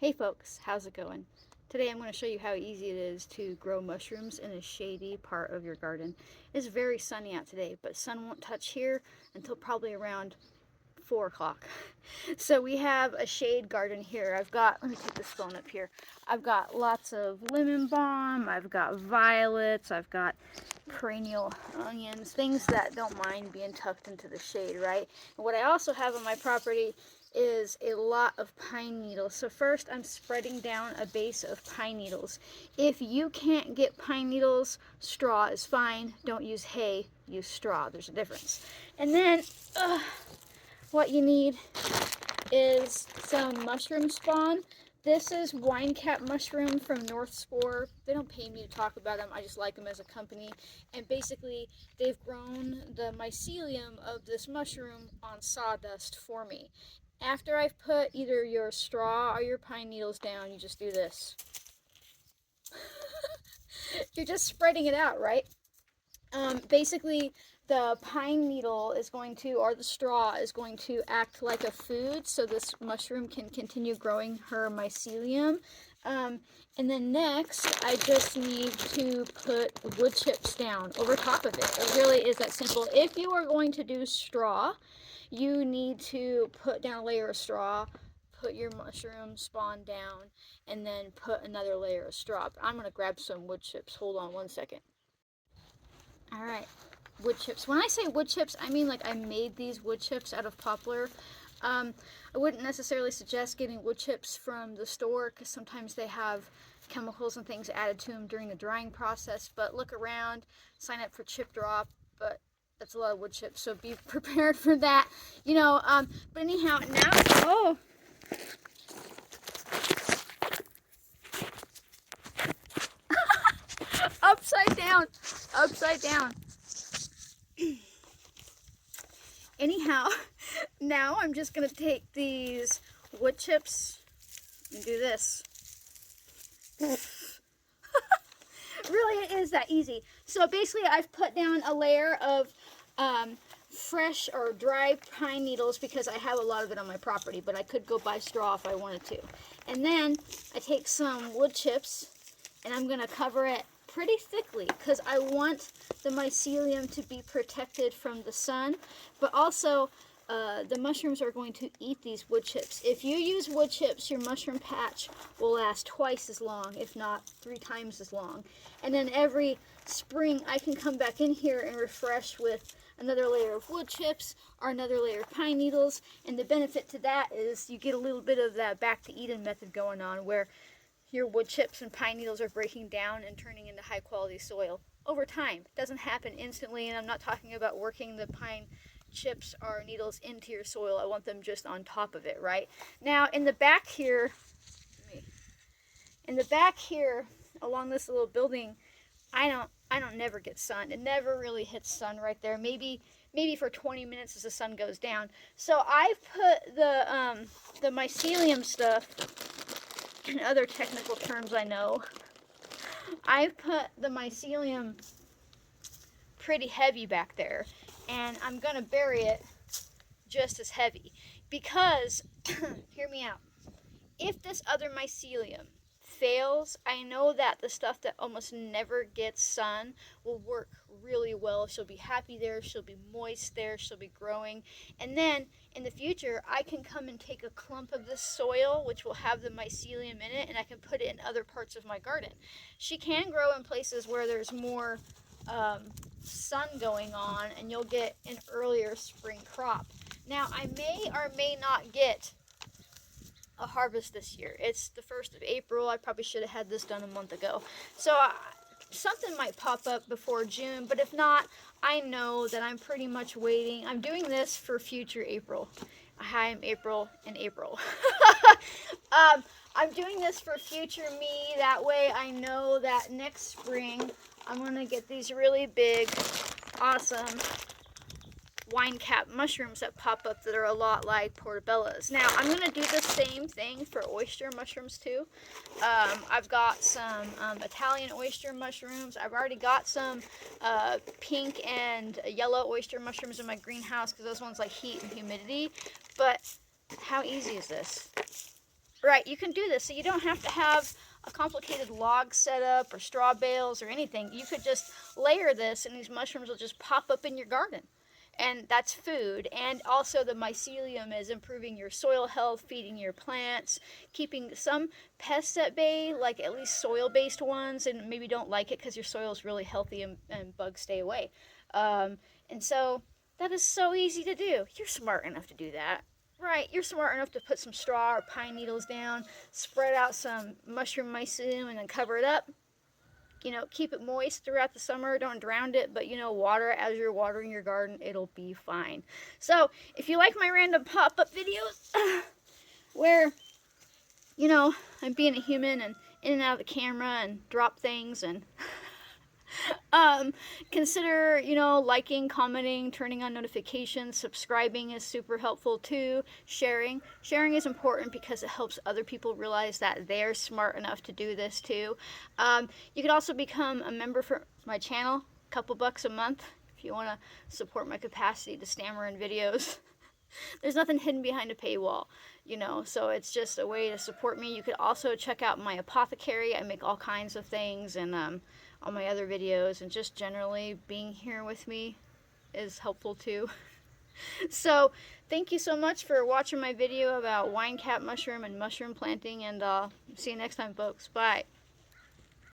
Hey folks, how's it going? Today I'm going to show you how easy it is to grow mushrooms in a shady part of your garden. It's very sunny out today, but sun won't touch here until probably around 4 o'clock. So we have a shade garden here. Let me take this phone up here. I've got lots of lemon balm, I've got violets, I've got perennial onions, things that don't mind being tucked into the shade, right? And what I also have on my property is a lot of pine needles. So first I'm spreading down a base of pine needles. If you can't get pine needles, straw is fine. Don't use hay, use straw. There's a difference. And then what you need is some mushroom spawn. This is wine cap mushroom from North Spore. They don't pay me to talk about them. I just like them as a company. And basically, they've grown the mycelium of this mushroom on sawdust for me. After I've put either your straw or your pine needles down, you just do this. You're just spreading it out, right? Basically, the pine needle is going to, or the straw is going to act like a food so this mushroom can continue growing her mycelium. And then next, I just need to put wood chips down over top of it. It really is that simple. If you are going to do straw, you need to put down a layer of straw, put your mushroom spawn down, and then put another layer of straw. But I'm going to grab some wood chips. Hold on one second. All right, wood chips. When I say wood chips, I mean like I made these wood chips out of poplar. I wouldn't necessarily suggest getting wood chips from the store because sometimes they have chemicals and things added to them during the drying process. But look around, sign up for Chip Drop, but that's a lot of wood chips, so be prepared for that. But anyhow, now, oh, upside down, upside down. Anyhow, now I'm just going to take these wood chips and do this. Really, it is that easy. So basically, I've put down a layer of fresh or dry pine needles because I have a lot of it on my property, but I could go buy straw if I wanted to. And then I take some wood chips and I'm going to cover it pretty thickly because I want the mycelium to be protected from the sun, but also the mushrooms are going to eat these wood chips. If you use wood chips, your mushroom patch will last twice as long, if not 3 times as long. And then every spring, I can come back in here and refresh with another layer of wood chips or another layer of pine needles. And the benefit to that is you get a little bit of that back to Eden method going on where your wood chips and pine needles are breaking down and turning into high quality soil over time. It doesn't happen instantly, and I'm not talking about working the pine chips or needles into your soil. I want them just on top of it, right? Now in the back here, along this little building, I don't never get sun. It never really hits sun right there. Maybe for 20 minutes as the sun goes down. So I've put the mycelium stuff, and other technical terms I know, I've put the mycelium pretty heavy back there, and I'm gonna bury it just as heavy because hear me out, if this other mycelium fails, I know that the stuff that almost never gets sun will work really well. She'll be happy there, she'll be moist there, she'll be growing, and then in the future I can come and take a clump of this soil which will have the mycelium in it, and I can put it in other parts of my garden. She can grow in places where there's more sun going on, and you'll get an earlier spring crop. Now I may or may not get a harvest this year. It's the 1st of April. I probably should have had this done a month ago. So something might pop up before June, but if not, I know that I'm pretty much waiting. I'm doing this for future April. Hi, I'm April in April. I'm doing this for future me. That way I know that next spring I'm going to get these really big, awesome wine cap mushrooms that pop up that are a lot like portobellas. Now I'm going to do the same thing for oyster mushrooms too. I've got some Italian oyster mushrooms. I've already got some pink and yellow oyster mushrooms in my greenhouse because those ones like heat and humidity. But how easy is this? Right, you can do this. So you don't have to have a complicated log setup or straw bales or anything. You could just layer this and these mushrooms will just pop up in your garden. And that's food. And also the mycelium is improving your soil health, feeding your plants, keeping some pests at bay, like at least soil-based ones, and maybe don't like it because your soil is really healthy and bugs stay away. And so that is so easy to do. You're smart enough to do that. Right, you're smart enough to put some straw or pine needles down, spread out some mushroom mycelium, and then cover it up. Keep it moist throughout the summer. Don't drown it, but water it as you're watering your garden. It'll be fine. So, if you like my random pop up videos where, I'm being a human and in and out of the camera and drop things and consider, liking, commenting, turning on notifications. Subscribing is super helpful too. Sharing is important because it helps other people realize that they're smart enough to do this too. You can also become a member for my channel, a couple bucks a month, if you want to support my capacity to stammer in videos. There's nothing hidden behind a paywall, so it's just a way to support me. You could also check out my apothecary. I make all kinds of things, and all my other videos, and just generally being here with me is helpful too. So thank you so much for watching my video about wine cap mushroom and mushroom planting, and see you next time, folks. Bye.